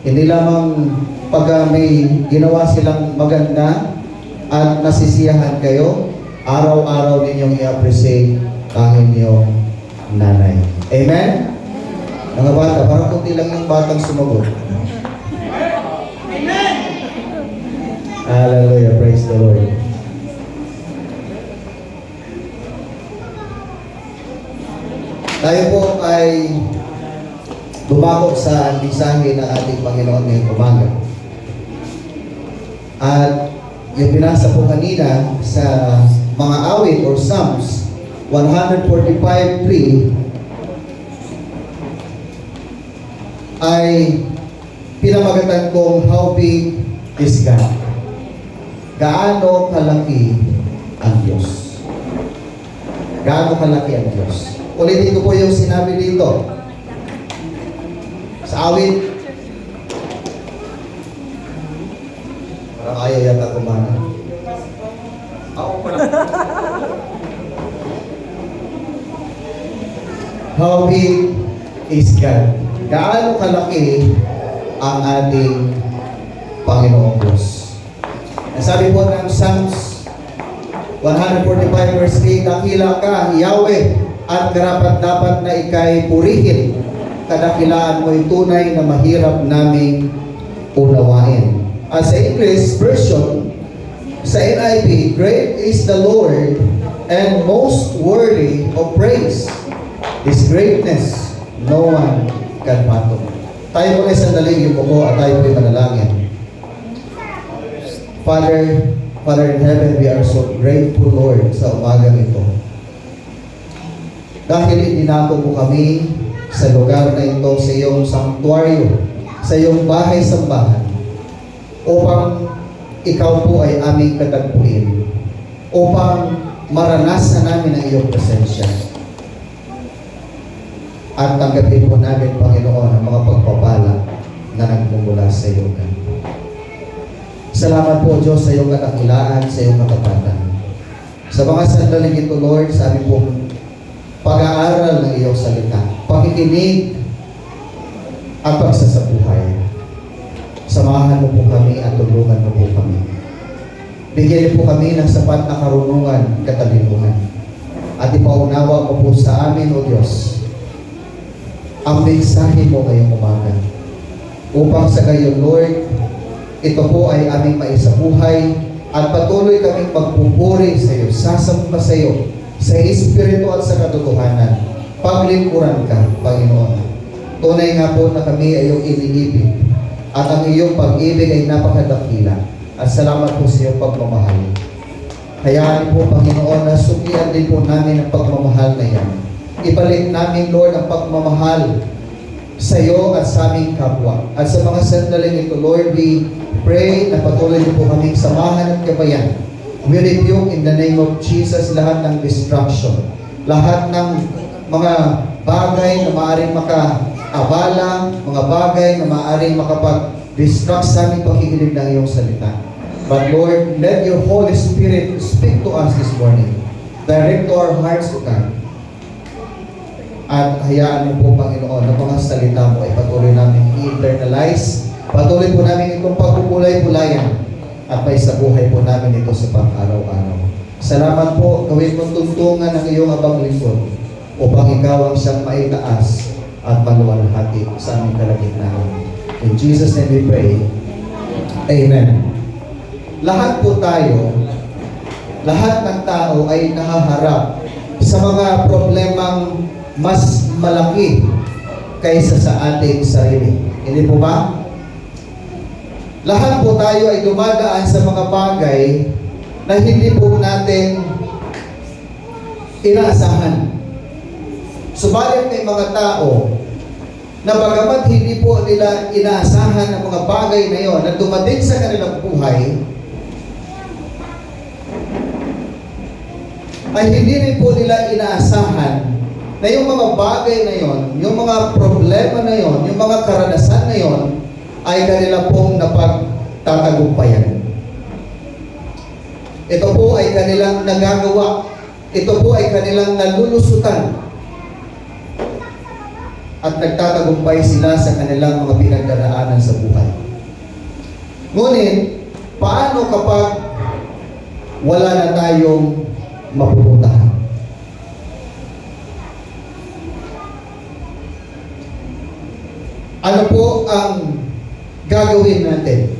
Hindi lamang pag may ginawa silang maganda at nasisiyahan kayo, araw-araw ninyong i-appreciate ang inyong nanay. Amen? Mga bata, parang kunti lang yung batang sumagot. Amen! Hallelujah, praise the Lord. Tayo po ay dumako sa mensahe ng ating Panginoon ngayong umaga. At yung pinasa po kanina sa mga awit or Psalms 145:3 ay pinamagatan kong how big is God? Gaano kalaki ang Diyos? Gaano kalaki ang Diyos? Ulitin ko po yung sinabi dito. Sa awit, parang ayaw yata kumana. Ako pala. How big is God? Gaano kalaki ang ating Panginoong Diyos? Nasabi po ng Psalms 145 verse 3, dakila ka, Yahweh, at karapat-dapat na ikay purihin. Kadakilaan mo'y tunay na mahirap naming unawain. Sa English version, sa NIV, great is the Lord and most worthy of praise. His greatness, no one can fathom. Tayo po ay sandali yung buko at tayo po ay manalangin. Father in heaven, we are so grateful, Lord, sa umagang ito. Dahil itinako mo kami sa lugar na ito, sa iyong sanktuaryo, sa iyong bahay-sambahan, upang ikaw po ay aming katagpuin, upang maranasan namin ang iyong presensya. At tanggapin po namin, Panginoon, ang mga pagpapala na nagmumula sa iyo. Salamat po, Diyos, sa iyong kadakilaan, sa iyong katapatan. Sa mga sandaling ito, Lord, sa aming pong pag-aaral ng iyong salita, pakikinig at pagsasabuhay. Samahan mo po kami at tulungan mo po kami. Bigyan po kami ng sapat na karunungan, katalinuhan. At ipaunawa mo po sa amin, O Diyos, ang mensahe mo ngayong umaga. Upang sa gayon, Lord, ito po ay aming maisabuhay at patuloy kaming magpupuri sa iyo, sasamba sa iyo, sa Espiritu at sa katotohanan. Paglingkuran ka, Panginoon. Tunay nga po na kami ay iyong iniibig at ang iyong pag-ibig ay napakadakila. At salamat po sa iyong pagmamahal. Hayaan po, Panginoon, na suklian din po namin ang pagmamahal na yan. Ibalik namin, Lord, ang pagmamahal sa iyo at sa aming kapwa. At sa mga sandaling ito, Lord, we pray na patuloy po kaming samahan at gabayan. We rebuke in the name of Jesus lahat ng distraction, lahat ng mga bagay na maaaring makaabala, mga bagay na maaaring makapag-distract sa aming pakikinig ng iyong salita. But Lord, let your Holy Spirit speak to us this morning. Direct to our hearts, O God. At hayaan mo po, Panginoon, na mga salita mo ay patuloy namin i-internalize, patuloy po namin itong pagpupulay-pulayan, at may sa buhay po namin ito sa pang-araw-araw. Salamat po, gawin mong tuntungan ng iyong abang lingkod upang ikaw ang siyang maitaas at maluwalhati sa aming kalagitnaan. In Jesus' name we pray. Amen. Lahat po tayo, lahat ng tao ay nahaharap sa mga problemang mas malaki kaysa sa ating sarili. Hindi po ba? Lahat po tayo ay dumadaan sa mga bagay na hindi po natin inaasahan. Subalit may mga tao na bagamat hindi po nila inaasahan ang mga bagay na yon na dumating sa kanilang buhay, ay hindi rin po nila inaasahan na yung mga bagay na yon, yung mga problema na yon, yung mga karanasan na yon, ay kanila pong napagtatagumpayan. Ito po ay kanilang nagagawa. Ito po ay kanilang nalulusutan. at nagtatagumpay sila sa kanilang mga pinagdaraanan sa buhay. Ngunit, paano kapag wala na tayong mapupuntahan? Ano po ang gagawin natin?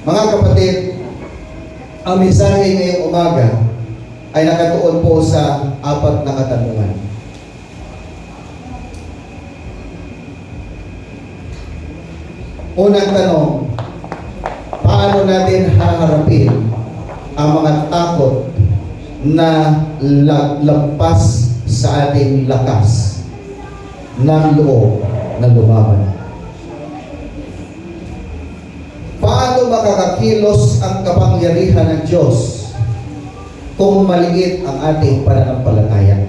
Mga kapatid, ang mensahe ngayong umaga ay nakatuon po sa 4 na katanungan. Unang tanong, paano natin haharapin ang mga takot na lampas sa ating lakas ng loob na lumaban? Paano makakakilos ang kapangyarihan ng Diyos kung maliit ang ating pananampalataya?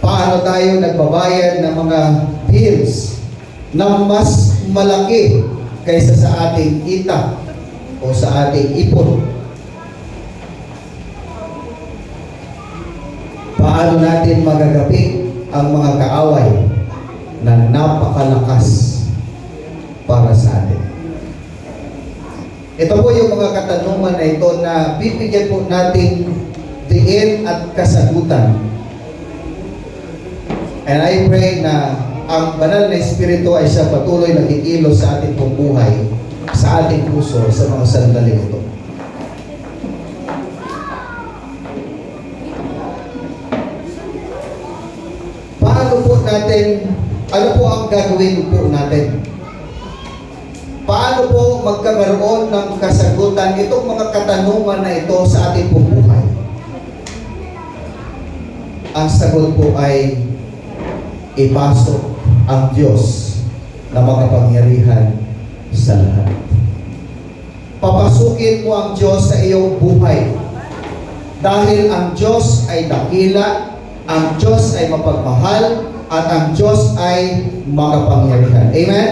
Paano tayo nagbabayad ng mga bills na mas malaki kaysa sa ating kita o sa ating ipon? Paano natin magagapi ang mga kaaway na napakalakas para sa atin? Ito po yung mga katanungan na ito na bibigyan po natin diin at kasagutan. And I pray na ang banal na Espiritu ay siya patuloy na kikilos sa ating pong buhay, sa ating puso, sa mga sandali ito. Paano po natin, ano po ang gagawin po natin? Paano po magkakaroon ng kasagutan itong mga katanungan na ito sa ating pong buhay? Ang sagot po ay ipasok ang Diyos na makapangyarihan sa lahat. Papasukin mo ang Diyos sa iyong buhay. Dahil ang Diyos ay dakila, ang Diyos ay mapagmahal, at ang Diyos ay makapangyarihan. Amen?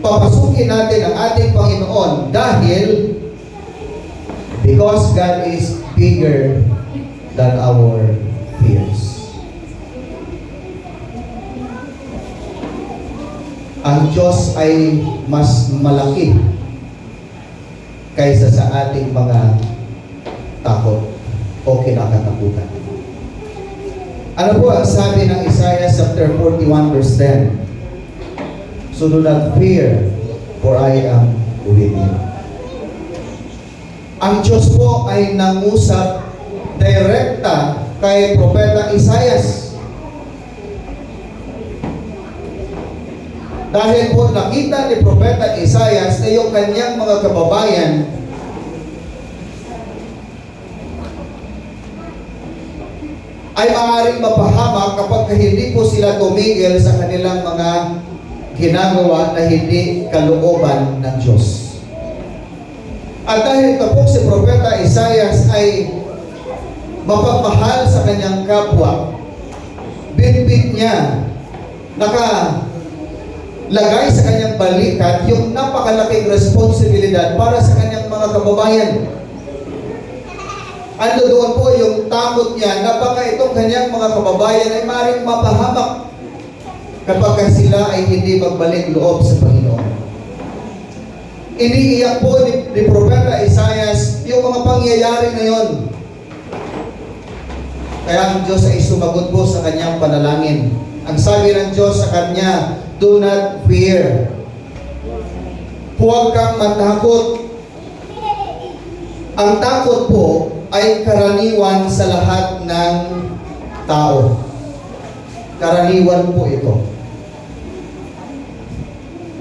Papasukin natin ang ating Panginoon dahil because God is bigger than our fears. Ang Diyos ay mas malaki kaysa sa ating mga takot o kinakatakutan. Ano po ang sabi ng Isaiah chapter 41 verse 10? So do not fear, for I am with you. Ang Diyos po ay nangusap direkta kay Propeta Isaias. Dahil po nakita ni Propeta Isaias na yung kanyang mga kababayan ay maaaring mapahamak kapag hindi po sila tumigil sa kanilang mga ginagawa na hindi kalooban ng Diyos. At dahil ito po si Propeta Isaias ay mapagmahal sa kanyang kapwa, bitbit niya, nakalagay sa kanyang balikat yung napakalaking responsibilidad para sa kanyang mga kababayan. Ano doon po yung takot niya na baka itong kanyang mga kababayan ay maaaring mapahamak kapag sila ay hindi magbalik loob sa Panginoon. Iniiyak po ni Propeta Isaias yung mga pangyayari na yon. Kaya ang Diyos ay sumagot po sa kanyang panalangin. Ang sabi ng Diyos sa kanya, do not fear. Huwag kang matakot. Ang takot po ay karaniwan sa lahat ng tao. Karaniwan po ito.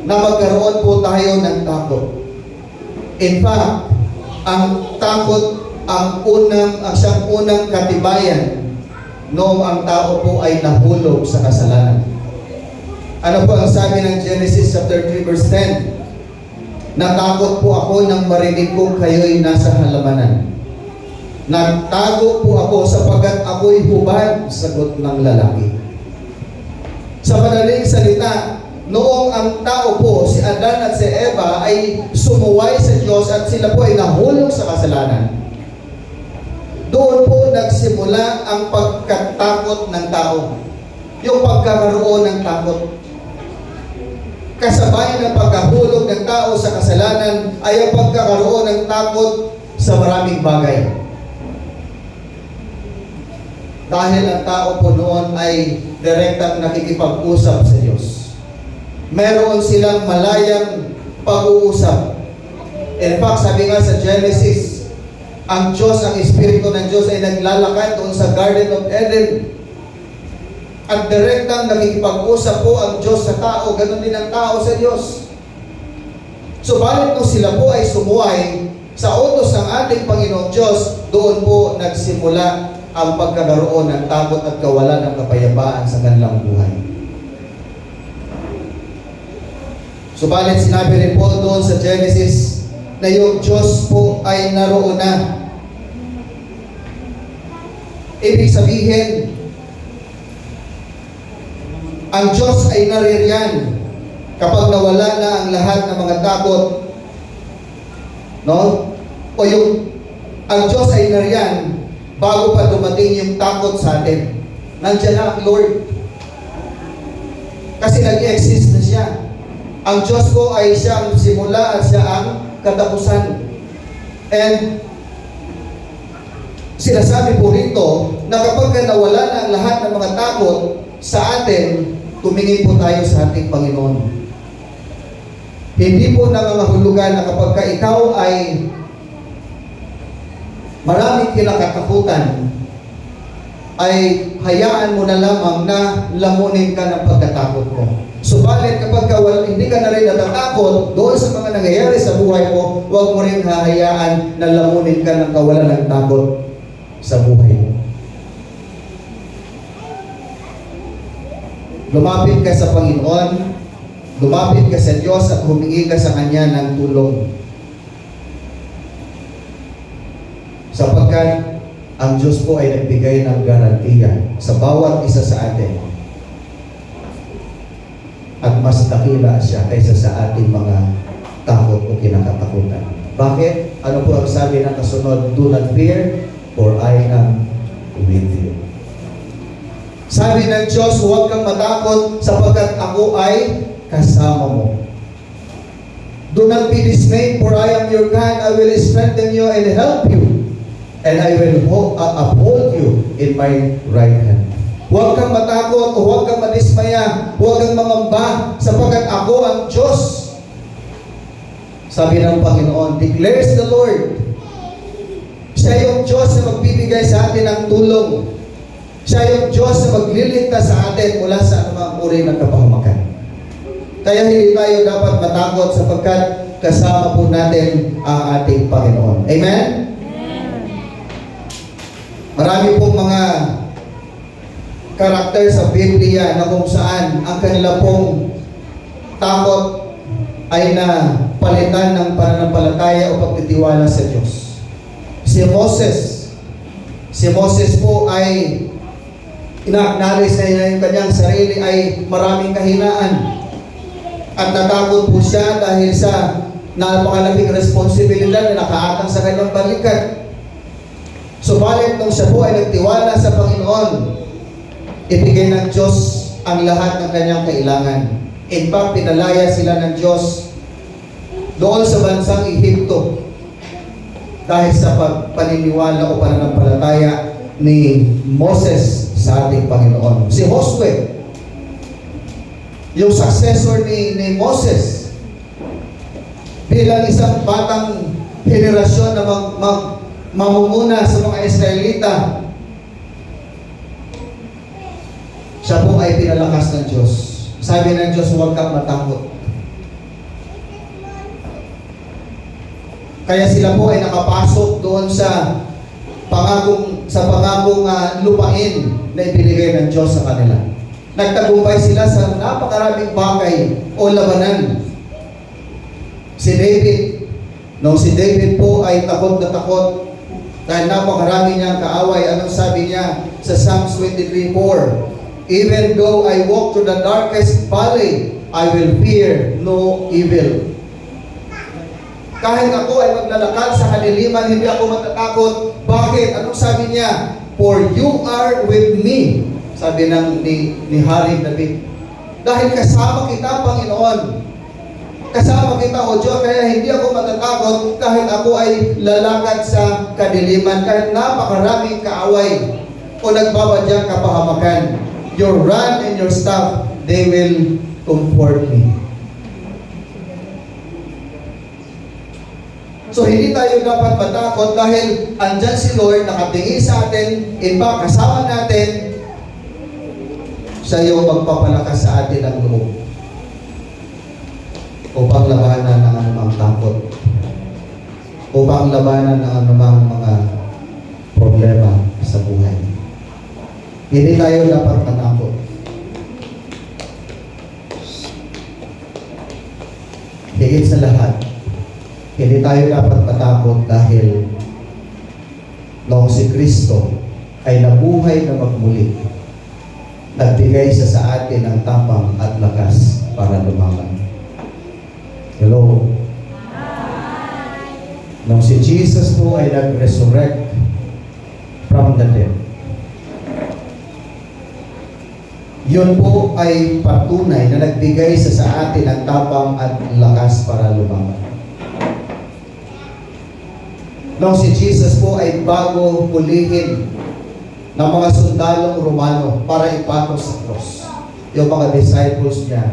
Na magkaroon po tayo ng takot. In fact, ang takot siyang unang katibayan noong ang tao po ay nahulog sa kasalanan. Ano po ang sabi ng Genesis chapter 3 verse 10? Natakot po ako nang marinig kong kayo'y nasa halamanan. Nagtago po ako sapagkat ako'y hubad, sagot ng lalaki. Sa madaling salita, noong ang tao po, si Adan at si Eva ay sumuway sa Diyos at sila po ay nahulog sa kasalanan. Doon po nagsimula ang pagkatakot ng tao. Yung pagkakaroon ng takot. Kasabay ng pagkahulog ng tao sa kasalanan ay ang pagkakaroon ng takot sa maraming bagay. Dahil ang tao po noon ay direktang nakikipag-usap sa Diyos. Meron silang malayang pag-uusap. In fact, sabi nga sa Genesis, ang Diyos, ang Espiritu ng Diyos ay naglalakad doon sa Garden of Eden. At direktang nakikipag-usap po ang Diyos sa tao, ganun din ang tao sa Diyos. Subalit nung sila po ay sumuway sa utos ng ating Panginoong Diyos, doon po nagsimula ang pagkakaroon ng takot at kawalan ng kapayapaan sa kanilang buhay. Subalit sinabi rin po doon sa Genesis na yung Diyos po ay naroon na. Ibig sabihin, ang Diyos ay naririyan kapag nawala na ang lahat ng mga takot. No? O ang Diyos ay nariyan bago pa dumating yung takot sa atin. Nandiyan na ang Lord. Kasi nag-exist na siya. Ang Diyos po ay siya ang simula at siya ang katapusan. And sinasabi po rito na kapag nawala na ang lahat ng mga takot sa atin, tumingin po tayo sa ating Panginoon. Hindi po nangangahulugan na kapag ka ikaw ay maraming kinakatakutan, ay hayaan mo na lamang na lamunin ka ng pagkatakot mo. Subalit kapag hindi ka na rin natatakot doon sa mga nangyayari sa buhay mo, huwag mo rin hahayaan na lamunin ka ng kawalan ng takot sa buhay mo. Lumapit ka sa Panginoon, lumapit ka sa Diyos at humingi ka sa Kanya ng tulong. Sapagkat ang Diyos po ay nagbigay ng garantiya sa bawat isa sa atin. At mas dakila siya kaysa sa ating mga takot o kinakatakutan. Bakit? Ano po ang sabi ng kasunod? Do not fear, for I am with you. Sabi ng Diyos, huwag kang matakot sapagkat ako ay kasama mo. Do not be dismayed, for I am your God. I will strengthen you and help you. And I will uphold you in my right hand. Huwag kang matakot o huwag kang madismaya. Huwag kang mangamba sapagkat ako ang Diyos. Sabi ng Panginoon, declares the Lord. Siya yung Diyos na magbibigay sa atin ng tulong. Siya yung Diyos na magliligtas sa atin mula sa anumang uri ng kapahamakan. Kaya hindi tayo dapat matakot sapagkat kasama po natin ang ating Panginoon. Amen? Marami pong mga karakter sa Biblia na kung saan ang kanila pong takot ay na palitan ng pananampalataya o pagtitiwala sa Diyos. Si Moses po ay ina-acknowledge na yung kanyang sarili ay maraming kahinaan. At natakot po siya dahil sa napakalabing responsibilidad na nakaatang sa kanyang balikat. Subalit nung siya po ay nagtiwala sa Panginoon, ibigay ng Diyos ang lahat ng kanyang kailangan. In fact, pinalaya sila ng Diyos doon sa bansang Ehipto dahil sa paniniwala o pananampalataya ni Moses sa ating Panginoon. Si Josue, yung successor ni Moses, bilang isang batang henerasyon na mamumuna sa mga Israelita, siya po ay pinalakas ng Diyos. Sabi ng Diyos, huwag kang matakot. Kaya sila po ay nakapasok doon sa pangakong lupain na ibinigay ng Diyos sa kanila. Nagtagumpay sila sa napakaraming bagay o labanan. Si David po ay takot na takot dahil napakarami niyang kaaway. Anong sabi niya sa Psalms 23:4? Even though I walk through the darkest valley, I will fear no evil. Kahit ako ay maglalakad sa kadiliman, hindi ako matatakot. Bakit? Anong sabi niya? For you are with me. Sabi ni Hari David. Dahil kasama kita, Panginoon. Kasama kita, O Diyos, kaya hindi ako matatakot kahit ako ay lalakad sa kadiliman, kahit napakaraming kaaway o nagbabadyang kapahamakan. Your rod and your staff, they will comfort me. So hindi tayo dapat matakot dahil andyan si Lord, nakatingin sa atin, iba kasama natin, siya yung magpapalakas sa atin ang loob upang labanan ng anumang takot, upang labanan ng anumang mga problema sa buhay. Hindi tayo dapat matakot. Higit sa lahat, hindi tayo dapat matakot dahil noong si Kristo ay nabuhay na magmuli, nagbigay siya sa atin ng tapang at lakas para lumaban. Hello? Nung si Jesus po ay nag-resurrect from the dead, yun po ay patunay na nagbigay sa atin ng tapang at lakas para lumaban. Nung si Jesus po ay bago hulihin ng mga sundalong Romano para ipatos sa cross, yung mga disciples niya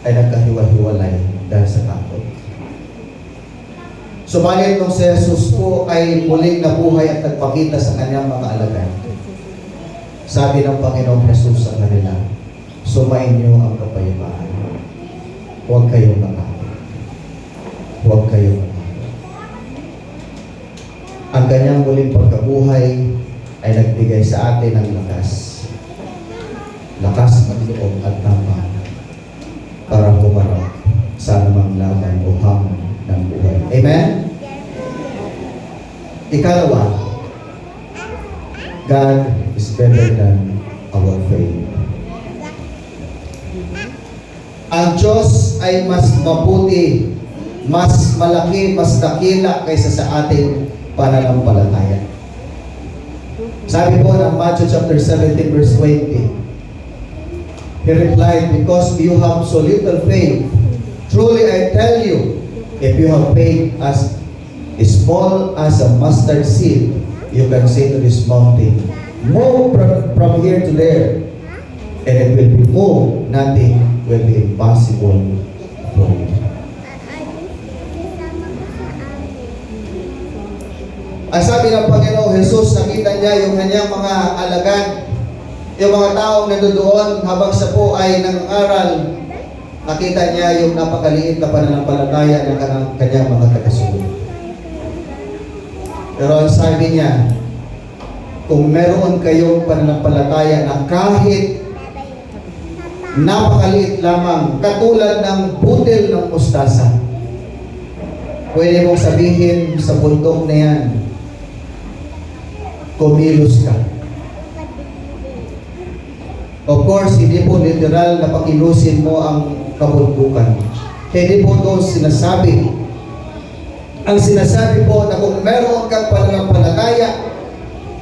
ay nagkahiwa-hiwalay dahil sa takot. Subalit nung si Jesus po ay muling nabuhay at nagpakita sa kanyang mga alagad, sabi ng Panginoong Jesus sa kanila, sumain niyo ang kapayapaan. Huwag kayong matakot. Huwag kayong matakot. Ang kanyang muling pagkabuhay ay nagbigay sa atin ng lakas. Lakas ng loob at tapang para humarap sa anumang laban o hamon ng buhay. Amen? Ikalawa, God is better than our faith. Ang Diyos ay mas mabuti, mas malaki, mas dakila kaysa sa ating pananampalataya. Sabi po ng Matthew chapter 17 verse 20, He replied, because you have so little faith, truly I tell you, if you have faith as small as a mustard seed, you can say to this mountain, move from here to there, and it will be moved. Nothing will be impossible for you. Ang sabi ng Panginoong Jesus, nakita niya yung kanyang mga alagad, yung mga taong nandoon habang siya po ay nangaral. Nakita niya yung napakaliit na pananampalataya ng kanyang mga tagasunod. Pero ang sabi niya, kung meron kayong pananampalataya na kahit napakaliit lamang, katulad ng budel ng mustasa, pwede mong sabihin sa bundok na yan, kumilos ka. Of course, hindi po literal na pakilusin mo ang kabundukan. Hindi po ito sinasabi. Ang sinasabi po na kung meron kang pananampalataya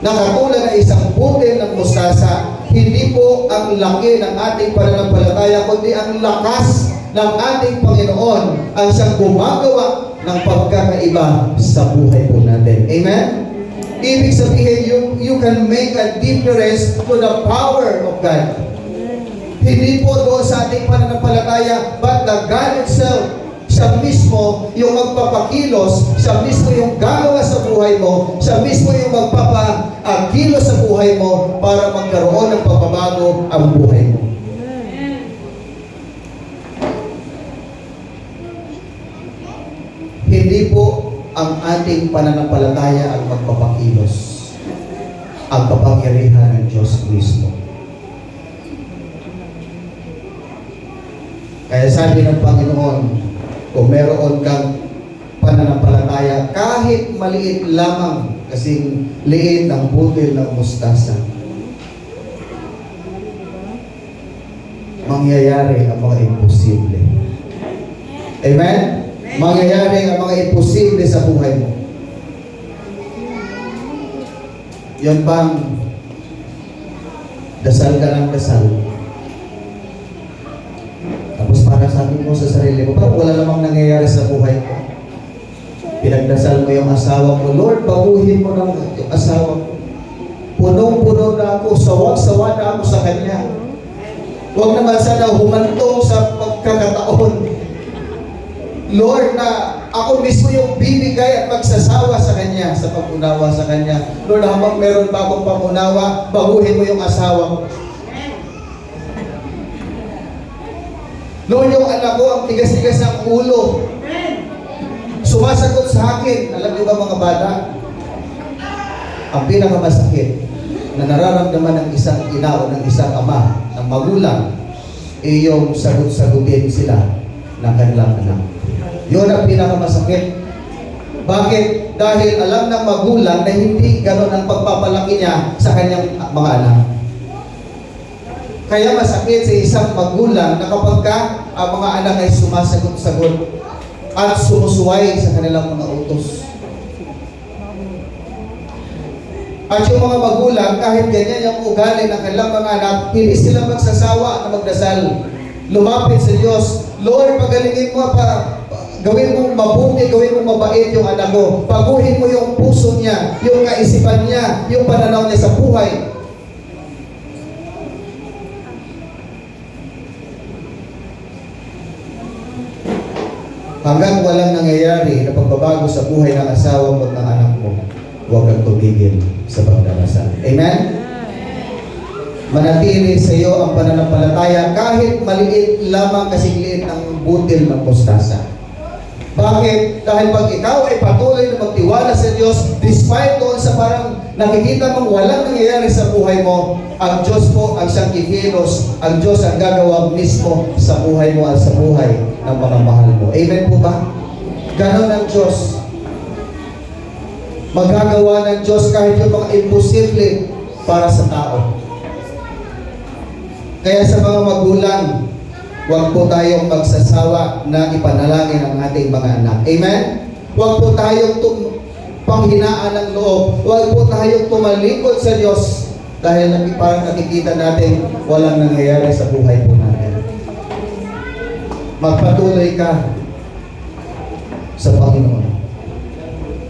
na katulad na isang budel ng mustasa, hindi po ang laki ng ating pananampalataya, kundi ang lakas ng ating Panginoon ang siyang gumagawa ng pagkakaiba sa buhay po natin. Amen? Ibig sabihin, you can make a difference to the power of God. Hindi po doon sa ating pananampalataya, but the God itself, siya mismo yung magpapakilos, siya mismo yung gagawa sa buhay mo, siya mismo yung magpapakilos sa buhay mo para magkaroon ng pagbabago ang buhay mo. Hindi po ang ating pananampalataya ang magpapakilos, ang kapangyarihan ng Diyos mismo. Kaya sabi ng Panginoon, kung meron kang pananampalataya, kahit maliit lamang, kasing liit ng budel ng mustasa, mangyayari ang mga imposible. Amen? mangyayari ang mga imposible sa buhay mo. Yan bang dasal ka ng dasal. Tapos para sabi mo sa sarili mo, parang wala namang nangyayari sa buhay ko. Pinagdasal mo yung asawa mo, Lord, baguhin mo ng asawa ko. Punong-puno na ako, sawang-sawa na ako sa kanya. Huwag naman sana humantong sa pagkakataon. Lord, na ako mismo yung bibigay at magsasawa sa kanya, sa pag-unawa sa kanya. Lord, habang meron pa akong pag-unawa, baguhin mo yung asawa ko. Lord, yung anak ko, ang tigas-tigas ng ulo. Sumasagot sa akin. Alam niyo ba mga bata? Ang pinakamasakit na nararamdaman ng isang ina o ng isang ama, ng magulang, ay yung sagot-sagutin sila ng kanilang anak. Yun ang pinakamasakit. Bakit? Dahil alam ng magulang na hindi ganon ang pagpapalaki niya sa kanyang mga anak. Kaya masakit sa isang magulang na kapag ang mga anak ay sumasagot-sagot at sumusuway sa kanilang mga utos. At yung mga magulang, kahit ganyan yung ugali ng kanilang mga anak, hindi sila magsasawa na magdasal. Lumapit sa Diyos, Lord, pagalingin mo gawin mo mabuti, gawin mo mabait yung anak ko. Baguhin mo yung puso niya, yung kaisipan niya, yung pananaw niya sa buhay. Hanggang walang nangyayari na pagbabago sa buhay ng asawa mo at ng anak mo, huwag kang tumigil sa pagdarasal. Amen? Manatili sa iyo ang pananampalataya kahit maliit lamang kasing liit ng butil ng mustasa. Bakit? Dahil pag ikaw ay patuloy na magtiwala sa Diyos, despite doon sa parang nakikita mong walang nangyayari sa buhay mo, ang Diyos po ang siyang kikilos, ang Diyos ang gagawa mismo sa buhay mo at sa buhay ng mga mahal mo. Amen po ba? Ganon ang Diyos. Magagawa ng Diyos kahit yung mga imposible para sa tao. Kaya sa mga magulang, huwag po tayong magsasawa na ipanalangin ang ating mga anak. Amen? Huwag po tayong panghinaan ng loob. Huwag po tayong tumalikod sa Diyos dahil parang nakikita natin walang nangyayari sa buhay po natin. Magpatuloy ka sa Panginoon.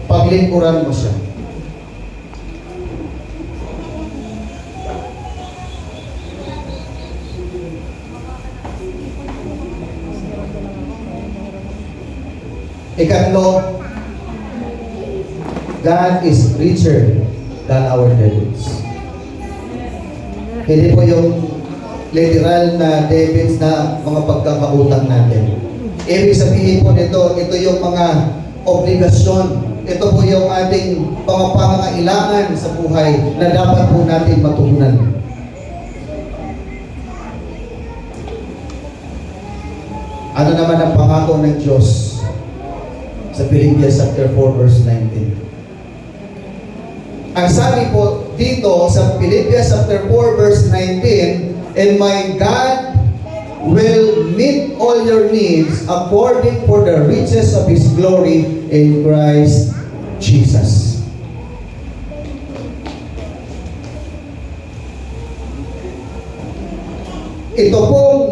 Paglingkuran mo siya. Ikatlo, God is richer than our debts. Hindi po yung literal na debits na mga pagkakautang natin. Ibig sabihin po nito, ito yung mga obligasyon. Ito po yung ating mga pangangailangan sa buhay na dapat po natin matugunan. Ano naman ang pangako ng Diyos sa Philippians chapter 4 verse 19? Ang sabi po dito sa Philippians chapter 4 verse 19, and my God will meet all your needs according for the riches of His glory in Christ Jesus. Ito pong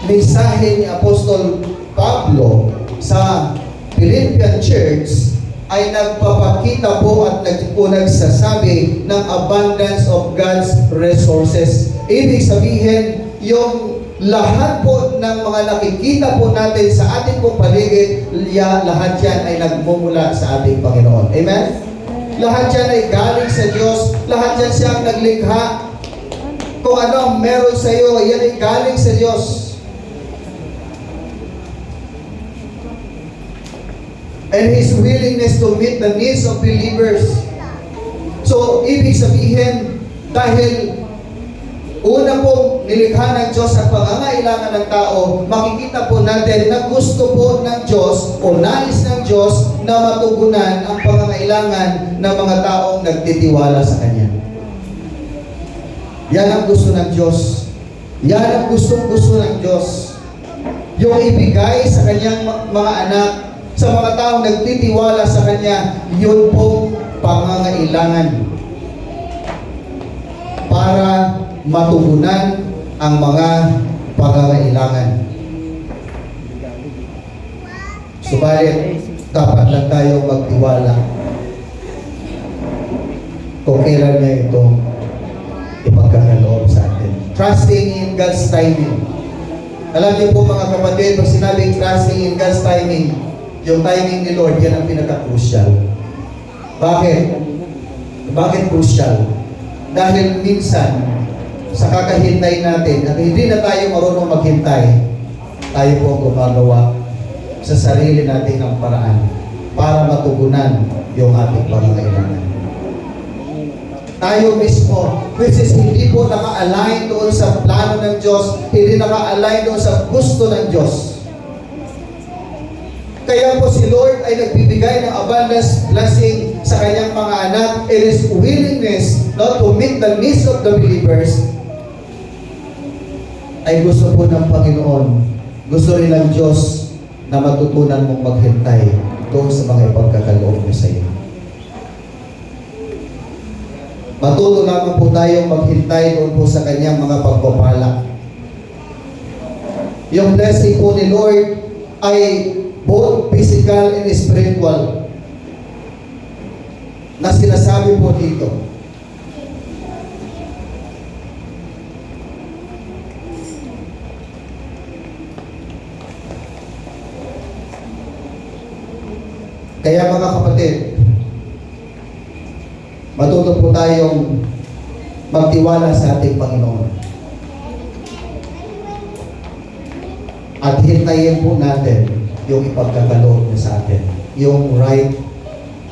mensahe ni Apostol Pablo sa Philippian Church ay nagpapakita po at nagsasabi ng abundance of God's resources. Ibig sabihin, yung lahat po ng mga nakikita po natin sa ating pong paligid, lahat yan ay nagmumula sa ating Panginoon. Amen? Lahat yan ay galing sa Diyos. Lahat yan siyang naglikha. Kung ano ang meron sa iyo, yan ay galing sa Diyos. And His willingness to meet the needs of believers. So, ibig sabihin, dahil una pong nilikha ng Diyos ang pangangailangan ng tao, makikita po natin na gusto po ng Diyos o nais ng Diyos na matugunan ang pangangailangan ng mga taong nagtitiwala sa Kanya. Yan ang gusto ng Diyos. Yan ang gustong-gusto ng Diyos. yung ibigay sa kanyang mga anak, sa mga taong nagtitiwala sa kanya, yun pong pangangailangan para matugunan ang mga pangangailangan. Subalit, dapat lang tayo magtiwala kung kailan niya ito ipagkakaloob sa atin. Trusting in God's timing. Alam niyo po mga kapatid, pag sinabing trusting in God's timing, yung timing ni Lord, yan ang pinaka-crucial. Bakit? Bakit crucial? Dahil minsan, sa kakahintay natin, at hindi na tayo marunong maghintay, tayo po ang gumagawa sa sarili natin ng paraan para matugunan yung ating pangangailangan. Tayo mismo, which is hindi po naka-align doon sa plano ng Diyos, hindi naka-align doon sa gusto ng Diyos. Kaya po si Lord ay nagbibigay ng abundance blessing sa kanyang mga anak. It is willingness not to meet the needs of the believers. Ay gusto po ng Panginoon, gusto rin ng Diyos na matutunan mong maghintay doon sa mga ipagkakaloob niya sa iyo. Matuto lamang po tayong maghintay doon po sa kanyang mga pagpapala. Yung blessing po ni Lord ay both physical and spiritual na sinasabi po dito. Kaya mga kapatid, matuto po tayong magtiwala sa ating Panginoon. At hintayin po natin yung ipagkakaloob niya sa atin. Yung right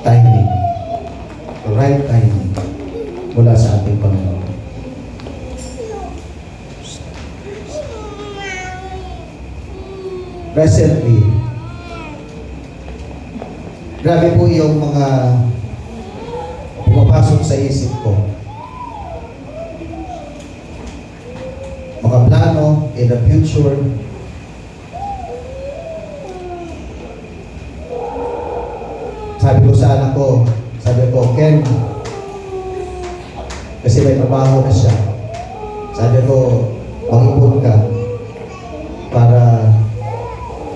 timing. Right timing mula sa ating Panginoon. Recently, grabe po yung mga pumapasok sa isip ko. Mga plano in the future. Sabi ko sa anak ko, Ken, kasi may trabaho na siya. Sabi ko, mag-ipon ka para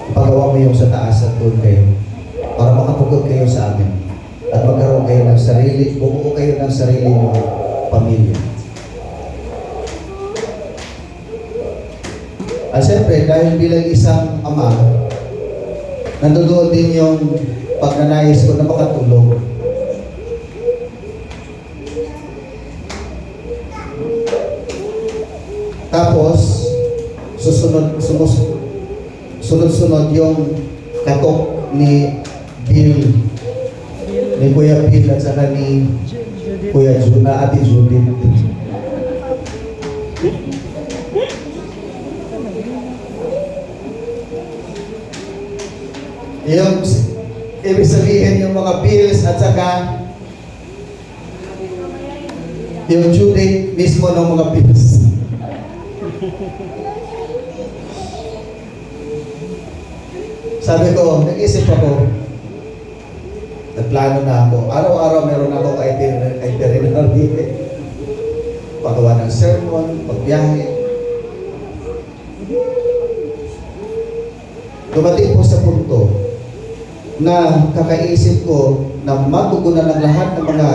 ipagawa mo yung sa taas at doon kayo. Para makapugod kayo sa amin. At magkaroon kayo ng sarili, bubuo kayo ng sarili ng pamilya. At siyempre, dahil bilang isang ama, nandoon din yung pagnanais ko na makatulong. Tapos, sunod-sunod yung katok ni Bill, ni Kuya Bill at saka ni Kuya Juna, Ate Judith. Yung ibig sabihin yung mga bills at saka yung due date mismo ng mga bills. Sabi ko, nag-isip ako, nagplano na ako. Araw-araw meron ako itinerary. Pagawa ng sermon, pagbiyahe. Dumating po sa punto na kakaisip ko na matugunan ng lahat ng mga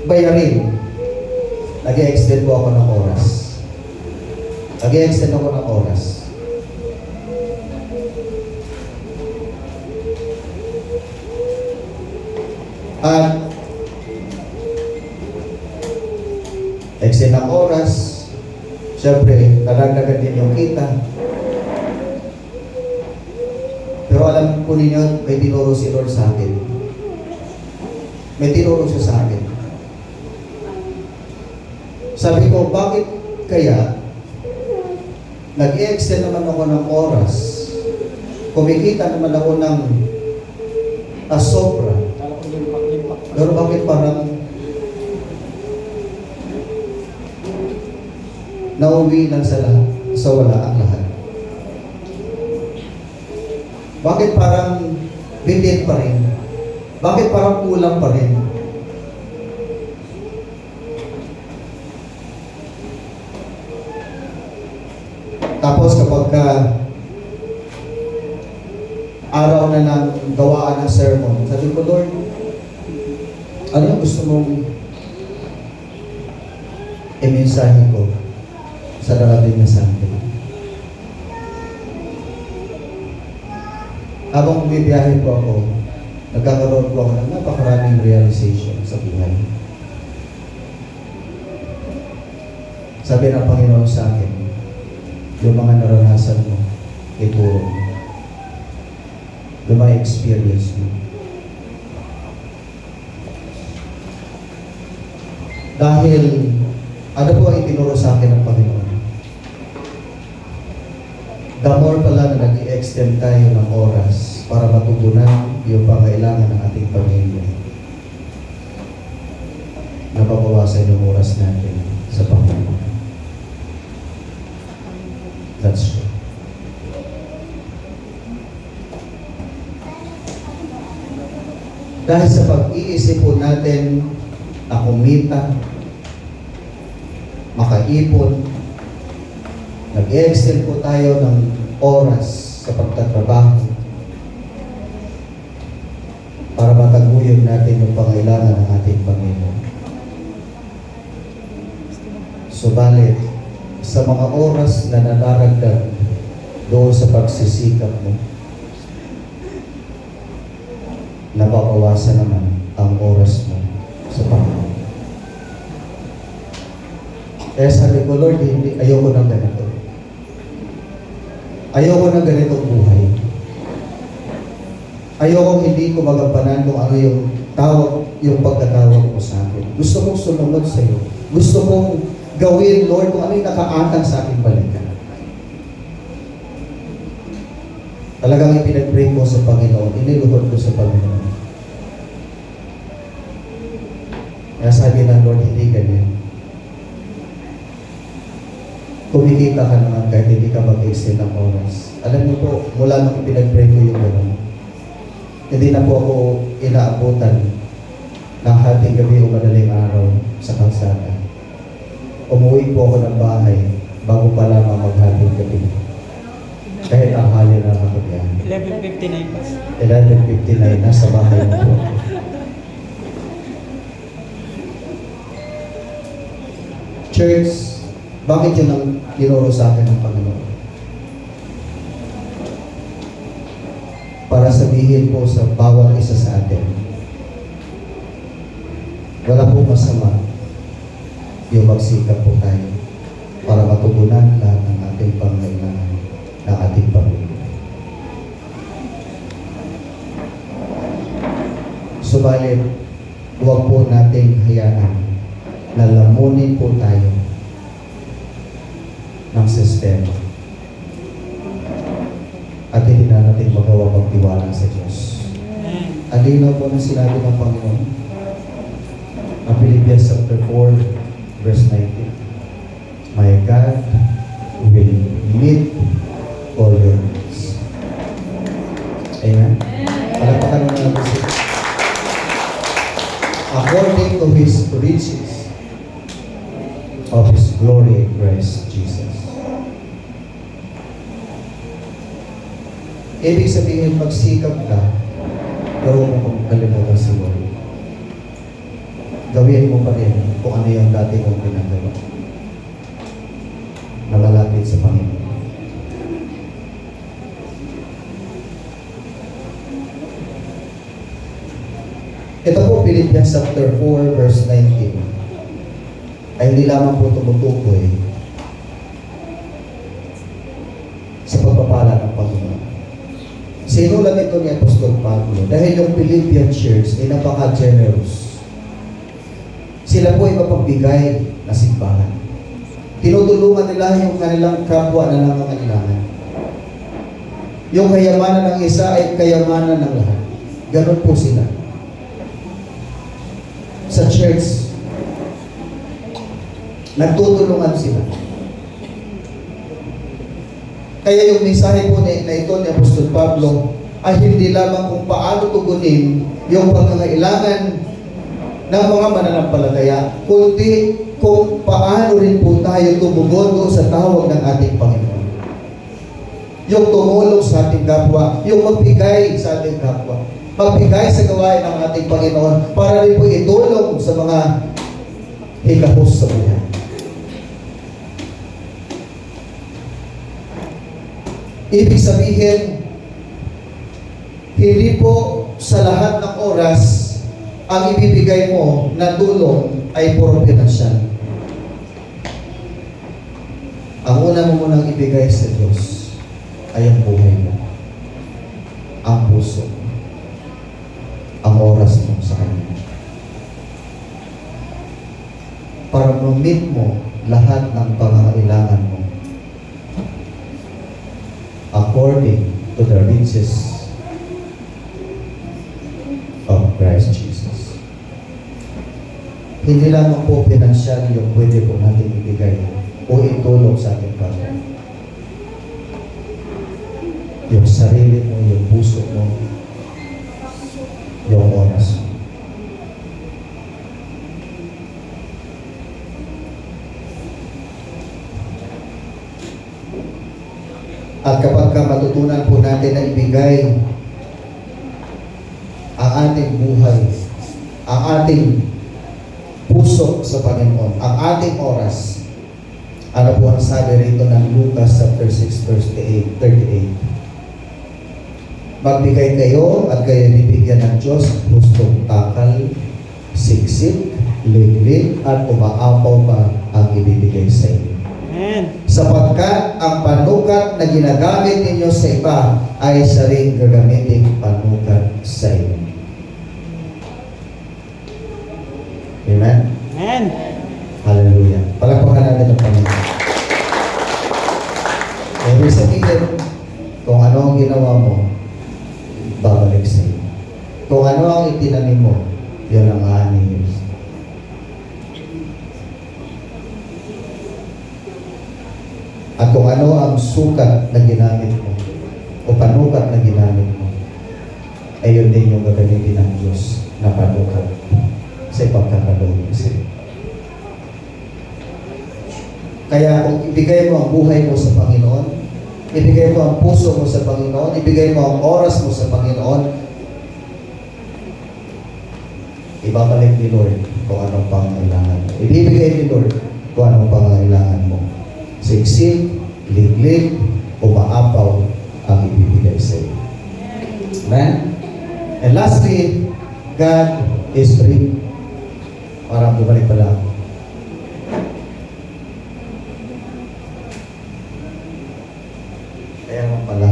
bayarin. Nag-i-extend po ako ng oras. Nag-i-extend ako ng oras. At extend ng oras, siyempre, naragdagan din yung kita. Pero alam po ninyo, may tinuro si Lord sa akin. May tinuro siya sa akin. Sabi ko, bakit kaya nag-i-extend naman ako ng oras, kumikita naman ako ng sobra, pero bakit parang nauwi lang sa wala ang lahat? Bakit parang bitin pa rin? Bakit parang kulang pa rin? Tapos kapag araw na ng gawaan ng sermon, sabi ko, Lord, ano yung gusto mong i-mensahe ko sa darating na Sunday? Habang bumibiyahe po ako, nagkakaroon po ako ng napakaraming realization sa buhay. Sabi ng Panginoon sa akin, yung mga naranasan mo, ituro mo. Yung mga experience mo. Dahil, ano po ang itinuro sa akin ng Panginoon? The more pala na nag-i-extend tayo ng oras para matugunan yung pangailangan ng ating pamilya, nababawasan yung oras natin sa Panginoon. That's true. Dahil sa pag-iisip po natin na kumita, makaipon, nag-extend po tayo ng oras sa pagtatrabaho para mataguyod natin yung pangailangan ng ating pamilya. Subalit, sa mga oras na nadaragdag doon sa pagsisikap mo, nababawasan naman ang oras mo sa Panginoon. Kaya sabi ko, Lord, ayoko ng ganito. Ayoko ng ganitong buhay. Ayoko hindi ko magampanan kung ano yung pagkatawag mo sa akin. Gusto kong sumunod sa iyo. Gusto kong gawin, Lord, kung ano yung nakaatang sa aking balikan. Talagang ipinag-pray ko sa Panginoon, iniluhod ko sa Panginoon. Kaya sabi ng Lord, hindi ganyan. Kumikita ka naman kahit hindi ka mag-extend ng oras. Alam niyo po, mula nung ipinag-pray ko yung gano'n, hindi na po ako inaabutan ng hating gabi o madaling araw sa kalsada. Umuwi po ako ng bahay bago pa lamang maghating gabi. Kahit ang hali na ako yan. 11:59 pa. 11:59, nasa bahay na po ako. Church, bakit yun ang tinuro sa akin ng Panginoon? Para sabihin po sa bawat isa sa atin, wala po masama yung magsikap po tayo para matugunan lahat ng ating pangailangan ng ating pamilya. Subalit, huwag po nating hayaan na lamunin po tayo ng sistema at hindi na natin magawa magtiwala sa Diyos. Alinaw po ng sinabi ng Panginoon ang Philippians chapter 4 verse 19. My God will meet all your needs. Amen? Palapakan mo na natin. According to His riches of His glory in Christ Jesus. Ibig sabihin, magsikap ka, pero huwag mong kalimutan si Lord. Gawin mo pa rin kung ano yung dati mong ginagawa. Nalalapit sa Panginoon. Ito po, Philippians chapter 4, verse 19. Ay hindi lamang po tumutukoy sa pagpapala ng Panginoon. Sinulat ito ni Apostol Pablo dahil yung Philippian church ay napaka-generous. Sila po ay mapagbigay na simbahan. Tinutulungan nila yung kanilang kapwa na nangangailangan. Yung kayamanan ng isa ay kayamanan ng lahat. Ganon po sila. Sa church, nagtutulungan sila. Kaya yung mensahe po na ito ni Apostol Pablo, ay hindi lamang kung paano tugunin yung pangangailangan ng mga mananampalataya, kundi kung paano rin po tayo tumugon doon sa tawag ng ating Panginoon. Yung tumulong sa ating kapwa, yung magbigay sa ating kapwa, magbigay sa gawain ng ating Panginoon para rin po itulong sa mga higahos sa buhay. Ibig sabihin, hindi po sa lahat ng oras ang ibibigay mo na tulong ay puro pinansyal. Ang una mo munang ibigay sa Diyos ay ang buhay mo, ang puso mo, ang oras mo sa Kanya. Para ma-meet mo lahat ng pangangailangan mo according to the riches of Christ Jesus. Hindi lamang po pinansyal yung pwede po natin ibigay o itulong sa ating kapwa. Yung sarili mo, yung puso mo, yung oras mo. At kapag matutunan po natin na ibigay ang ating buhay, ang ating puso sa Panginoon, ang ating oras, ano po ang sabi rito ng Lucas chapter 6 verse 38? Magbigay kayo at kayo bibigyan ng Diyos, hustong takal, siksik, liglig, at umaapaw pa ang ibibigay sa inyo. Amen. Sapagkat ang panukat na ginagamit ninyo sa iba ay siya rin gagamitin panukat sa inyo. Amen? Amen. Hallelujah. Palagpakan natin ang Panginoon. Ibig sabihin, kung ano ang ginawa mo, babalik sa iyo. Kung ano ang itinanim mo, yun ang aanin mo. At kung ano ang sukat na ginamit mo o panukat na ginamit mo, ay yun din yung gagamitin ng Diyos na panukat sa ipagkakaloob sa iyo. Kaya kung ibigay mo ang buhay mo sa Panginoon, ibigay mo ang puso mo sa Panginoon, ibigay mo ang oras mo sa Panginoon, ibabalik ni Lord kung anong pangangailangan mo. Ibibigay ni Lord kung anong pangangailangan mo. Siksik, liglig, umaapaw ang ibibigay sa iyo. Amen? And lastly, God is free. Parang bumalik pala. Kaya naman pala.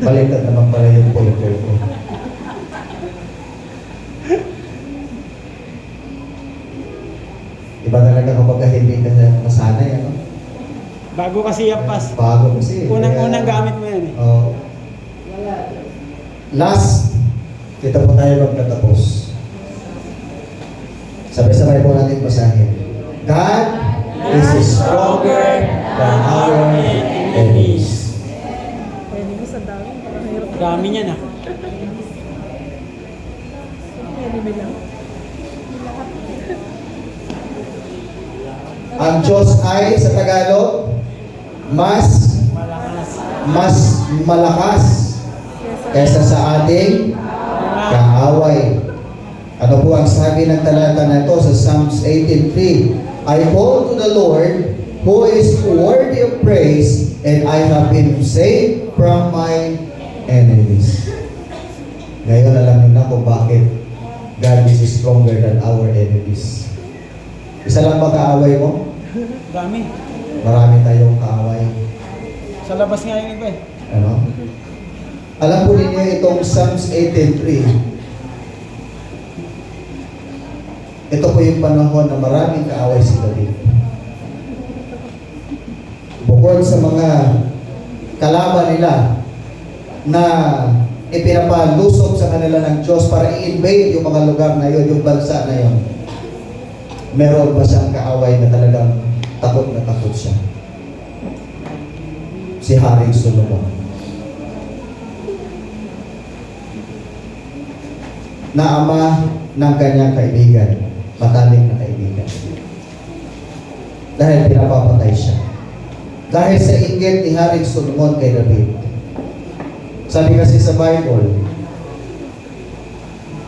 Baliktad naman pala yung pointer ko. Iba talaga kapag hindi ka nasanay, ano? Bago kasi yapas. Bago kasi. Unang-unang gamit mo yan eh. Oh. Last, kita po tayo magtatapos. Sabay-sabay po natin basahin. God is stronger than our enemies. Pwede mo sa dami, parang hirap. Dami niyan ah. Enemy lang. Ang Diyos ay, sa Tagalog, mas malakas kaysa sa ating kaaway. Ano po ang sabi ng talata na ito sa Psalms 18:3? I call to the Lord who is worthy of praise, and I have been saved from my enemies. Ngayon alam niyo na kung bakit God is stronger than our enemies. Isa lang ba kaaway mo? Dami. Marami tayong kaaway. Sa labas nga yung iba eh. Ano? Alam po ninyo itong Psalms 18:3. Ito po yung panahon na maraming kaaway si David. Bukod sa mga kalaban nila na ipinapalusog sa kanila ng Diyos para i-invade yung mga lugar na yun, yung bansa na yun, meron pa siyang kaaway na talagang takot na takot siya. Si Haring Solomon. na ama ng kanyang kaibigan, matalik na kaibigan. Dahil pinapapatay siya. Dahil sa inggit ni Haring Solomon kay David. Sabi kasi sa Bible,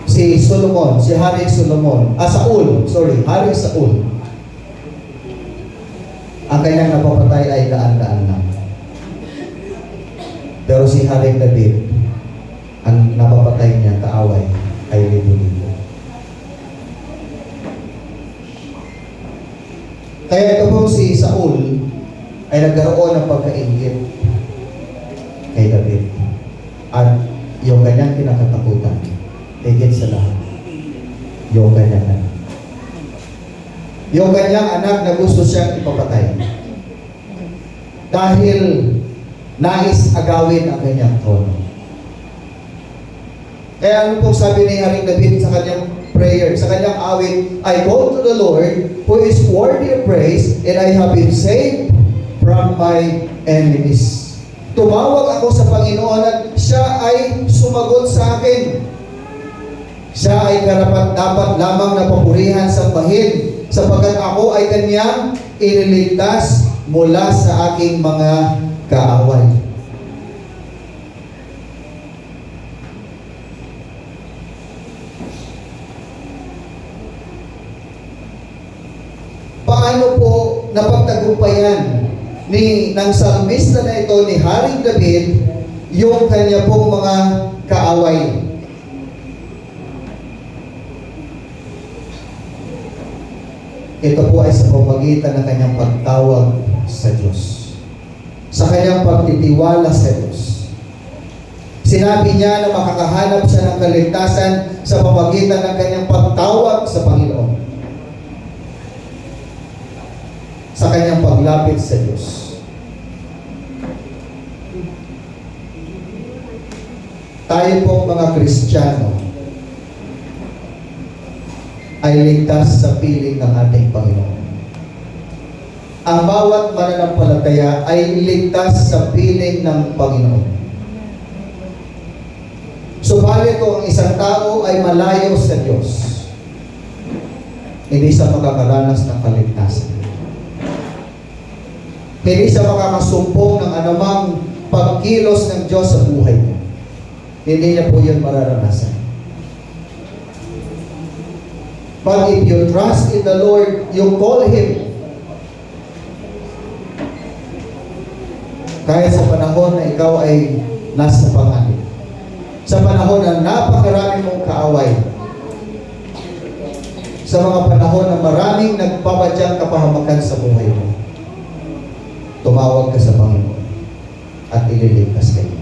si Haring Saul, ang kanyang napapatay ay daan-daan lang. Pero si Haring David, ang napapatay niya, kaaway, ay libo-libo. Kaya ito po si Saul ay nagkaroon ng pagkainggit kay David. At yung kanyang kinakatakutan, higit sa lahat, yung kanyang anak. Yung kanyang anak na gusto siyang ipapatay. Dahil nais agawin ang kanyang trono. Kaya ano pong sabi ni Haring David sa kanyang prayer, sa kanyang awit, I go to the Lord who is worthy of praise, and I have been saved from my enemies. Tumawag ako sa Panginoon at siya ay sumagot sa akin. Siya ay karapat-dapat lamang na papurihan sa bahin, sapagkat ako ay kanyang iniligtas mula sa aking mga kaaway. Paano po napagtagumpayan ng salmista na ito ni Haring David yung kanya pong mga kaaway? Ito po ay sa pamamagitan ng kanyang pagtawag sa Diyos. Sa kanyang pagtitiwala sa Diyos. Sinabi niya na makakahanap siya ng kaligtasan sa pamamagitan ng kanyang pagtawag sa Panginoon. Sa kanyang paglapit sa Diyos. Tayo pong mga Kristiyano ay ligtas sa piling ng ating Panginoon. Ang bawat mananampalataya ay ligtas sa piling ng Panginoon. Subalit kung ang isang tao ay malayo sa Diyos, hindi siya makakaranas ng kaligtasan. Hindi siya makakasumpong ng anumang pagkilos ng Diyos sa buhay niya. Hindi niya po yun mararanasan. But if you trust in the Lord, you call Him. Kaya sa panahon na ikaw ay nasa panganib, sa panahon na napakarami mong kaaway, sa mga panahon na maraming nagpapadyang kapahamakan sa buhay mo, tumawag ka sa Panginoon at ililigtas kayo.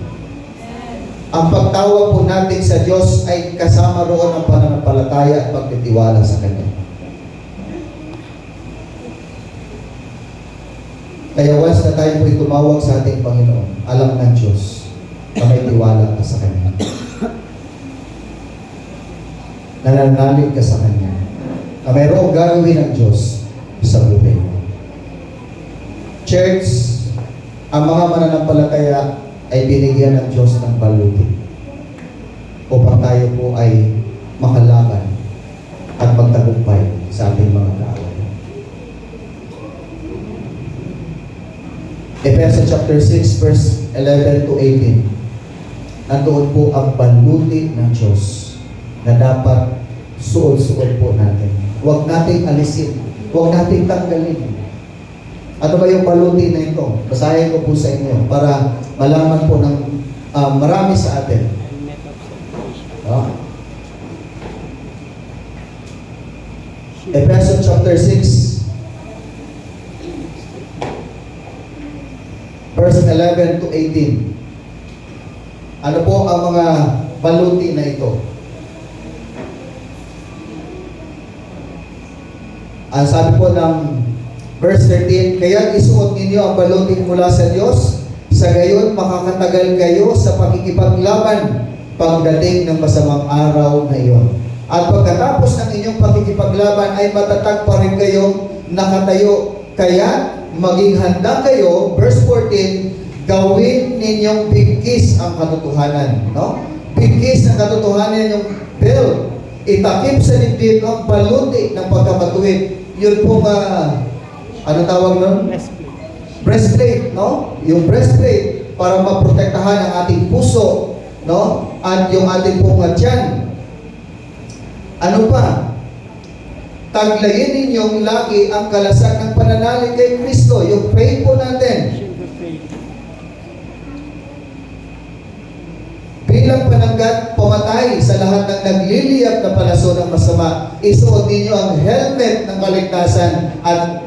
Ang pagtawag po natin sa Diyos ay kasama roon ang pananampalataya at pagtitiwala sa Kanya. Kaya once na tayo po'y tumawag sa ating Panginoon, alam ng Diyos na may tiwala ka sa Kanya. Nananalig ka sa Kanya. Na mayroong gagawin ng Diyos sa buhay mo. Church, ang mga mananampalataya ay binigyan ng Diyos ng baluti upang tayo po ay makalaban at magtagumpay sa ating mga kaaway. Ephesians chapter 6 verse 11 to 18. Nandoon po ang baluti ng Diyos na dapat suot-suot po natin. Huwag nating alisin. Huwag nating tanggalin. Ano ba yung baluti na ito? Basahin ko po sa inyo para malaman po ng marami sa atin. Ephesians chapter 6 verse 11 to 18. Ano po ang mga baluti na ito? Ang sabi po ng verse 13, kaya isuot ninyo ang baluti mula sa Diyos, sa gayon makakatagal kayo sa pakikipaglaban pagdating ng masamang araw na iyon. At pagkatapos ng inyong pakikipaglaban ay matatag pa rin kayong nakatayo. Kaya maging handa kayo, verse 14, gawin ninyong bigkis ang katotohanan. No? Bigkis ang katotohanan yung belt, itakip sa dibdib ang baluti ng pagkamatuwid. Yun po ano tawag nun? Breastplate. Breastplate, no? Yung breastplate para maprotektahan ang ating puso, no? At yung ating pong tiyan. Ano pa? Taglayin ninyong lagi ang kalasag ng pananalig kay Kristo, yung faith po natin. Shield of faith. Bilang pananggat, pumatay sa lahat ng nagliliyap na palaso ng masama. Isuot ninyo ang helmet ng kaligtasan at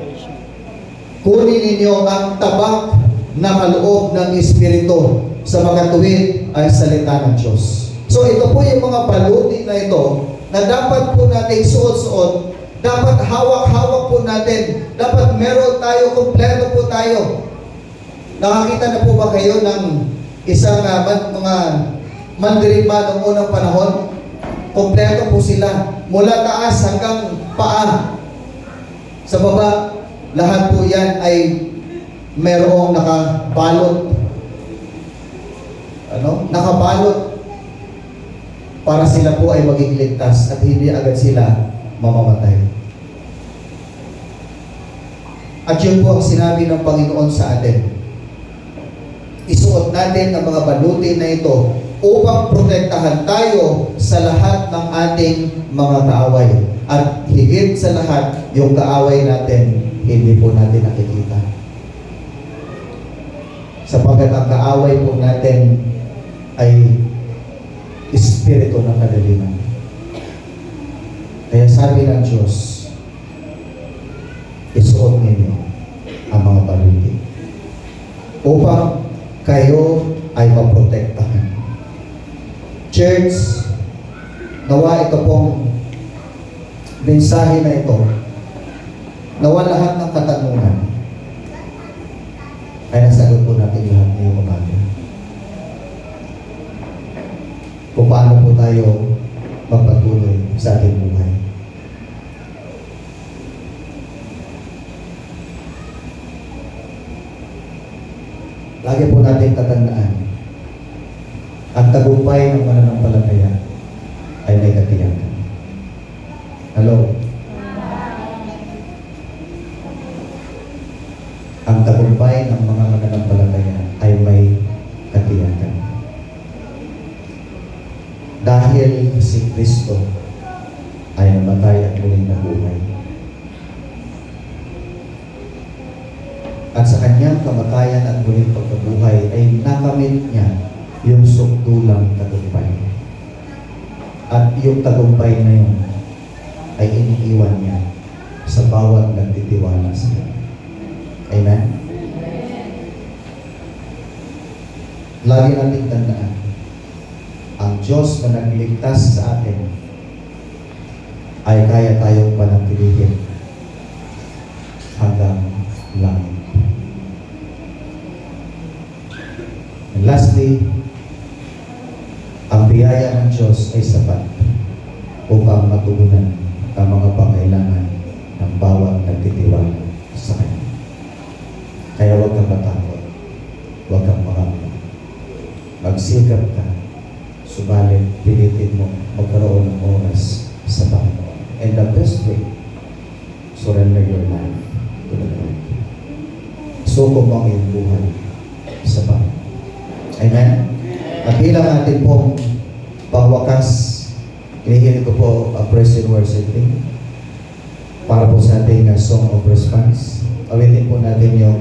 kunin ninyo ang tabak na kaloob ng Espiritu sa makatuwid ay salita ng Diyos. So ito po yung mga baluti na ito na dapat po natin suot-suot, dapat hawak-hawak po natin, dapat meron tayo, kompleto po tayo. Nakakita na po ba kayo ng isang mga mandirigma noong unang panahon? Kompleto po sila, mula taas hanggang paa. Sa baba, lahat po yan ay merong nakabalot. Nakabalot para sila po ay maging ligtas at hindi agad sila mamamatay. At yun po ang sinabi ng Panginoon sa atin. Isuot natin ang mga baluti na ito upang protektahan tayo sa lahat ng ating mga kaaway. At higit sa lahat, yung kaaway natin, hindi po natin nakikita. Sapagkat ang kaaway po natin ay espiritu ng kadaliman. Kaya sabi ng Diyos, isuot ninyo ang mga baluti upang kayo ay maprotektahan. Church, nawa ito pong mensahe na ito, nawa lahat ng katanungan ay nasagot po natin lahat ngayong umaga. Kung paano po tayo magpatuloy sa ating buhay. Lagi po natin tatandaan, ang tagumpay ng mananampalataya ay may katiyakan. Hello? Ang tagumpay ng mga mananampalataya ay may katiyakan. Dahil si Kristo ay namatay at muling nabuhay. At sa kanyang kamatayan at muling pagkabuhay ay nakamit niya yung sukdulang tagumpay. At yung tagumpay na yun ay iniiwan niya sa bawat nagtitiwala sa kanya. Amen? Lagi nating tandaan, ang Diyos na nagligtas sa atin ay kaya tayong panatilihin hanggang langit. And lastly, ang biyaya ng Diyos ay sapat upang matugunan ang mga pangailangan ng bawat nagtitiwala sa Kanya. Kaya huwag kang matakot, huwag kang makamit. Magsikap ka, subalit pilitin mo magkaroon ng oras sa Panginoon. And the best way, surrender your life to the Lord. Suko mo ang iyong buhay sa Panginoon. Amen? At bilang ating pong pangwakas, hinihiling ko po ang praise and worship team para po sa ating song of response. Awitin po natin yung